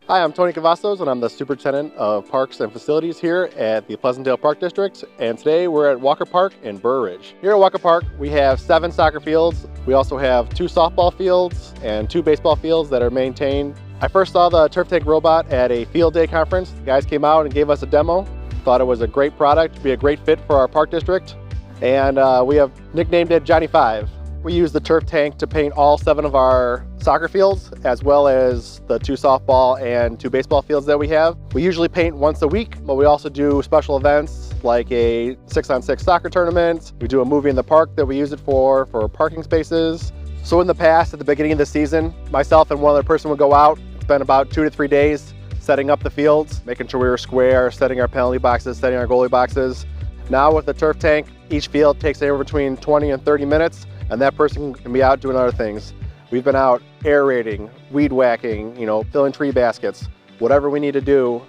Hi, I'm Tony Cavazos, and I'm the Superintendent of Parks and Facilities here at the Pleasantdale Park District. And today we're at Walker Park in Burr Ridge. Here at Walker Park, we have 7 soccer fields. We also have 2 softball fields and 2 baseball fields that are maintained. I first saw the Turf Tank robot at a field day conference. The guys came out and gave us a demo. Thought it was a great product, be a great fit for our park district. And we have nicknamed it Johnny 5. We use the Turf Tank to paint all 7 of our soccer fields, as well as the 2 softball and 2 baseball fields that we have. We usually paint once a week, but we also do special events like a 6-on-6 soccer tournament. We do a movie in the park that we use it for parking spaces. So in the past, at the beginning of the season, myself and one other person would go out, spend about 2 to 3 days setting up the fields, making sure we were square, setting our penalty boxes, setting our goalie boxes. Now with the Turf Tank, each field takes anywhere between 20 and 30 minutes, and that person can be out doing other things. We've been out aerating, weed whacking, filling tree baskets, whatever we need to do.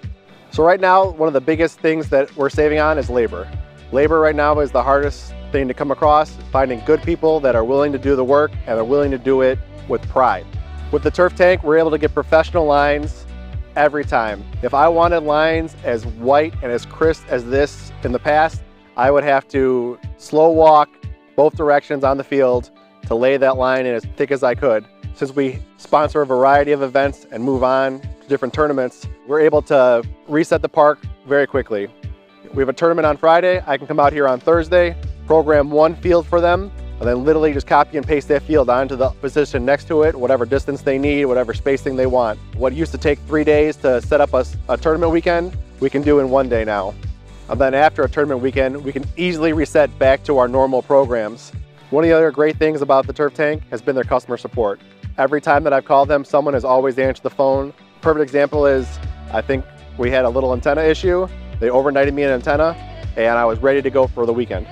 So right now, one of the biggest things that we're saving on is labor. Labor right now is the hardest thing to come across, finding good people that are willing to do the work and are willing to do it with pride. With the Turf Tank, we're able to get professional lines every time. If I wanted lines as white and as crisp as this in the past, I would have to slow walk both directions on the field to lay that line in as thick as I could. Since we sponsor a variety of events and move on to different tournaments, we're able to reset the park very quickly. We have a tournament on Friday. I can come out here on Thursday, program 1 field for them, and then literally just copy and paste that field onto the position next to it, whatever distance they need, whatever spacing they want. What used to take 3 days to set up a tournament weekend, we can do in 1 day now. And then after a tournament weekend, we can easily reset back to our normal programs. One of the other great things about the Turf Tank has been their customer support. Every time that I've called them, someone has always answered the phone. Perfect example is, I think we had a little antenna issue. They overnighted me an antenna, and I was ready to go for the weekend.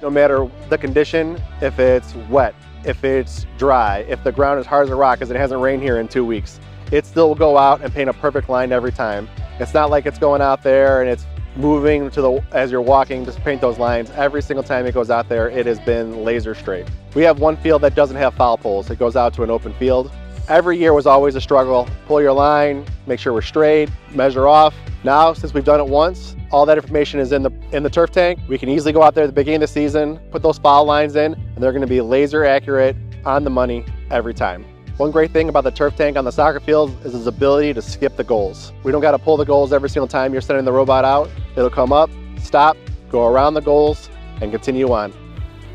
No matter the condition, if it's wet, if it's dry, if the ground is hard as a rock because it hasn't rained here in 2 weeks, it still will go out and paint a perfect line every time. It's not like it's going out there and it's moving as you're walking, just paint those lines. Every single time it goes out there, it has been laser straight. We have one field that doesn't have foul poles. It goes out to an open field. Every year was always a struggle. Pull your line, make sure we're straight, measure off. Now, since we've done it once, all that information is in the Turf Tank. We can easily go out there at the beginning of the season, put those foul lines in, and they're gonna be laser accurate, on the money, every time. One great thing about the Turf Tank on the soccer field is its ability to skip the goals. We don't gotta pull the goals every single time you're sending the robot out. It'll come up, stop, go around the goals, and continue on.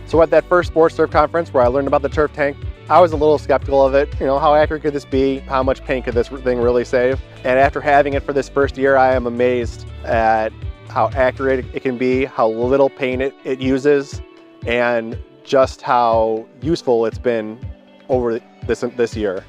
So at that first Sports Turf conference where I learned about the Turf Tank, I was a little skeptical of it. How accurate could this be? How much paint could this thing really save? And after having it for this first year, I am amazed at how accurate it can be, how little paint it uses, and just how useful it's been over this year.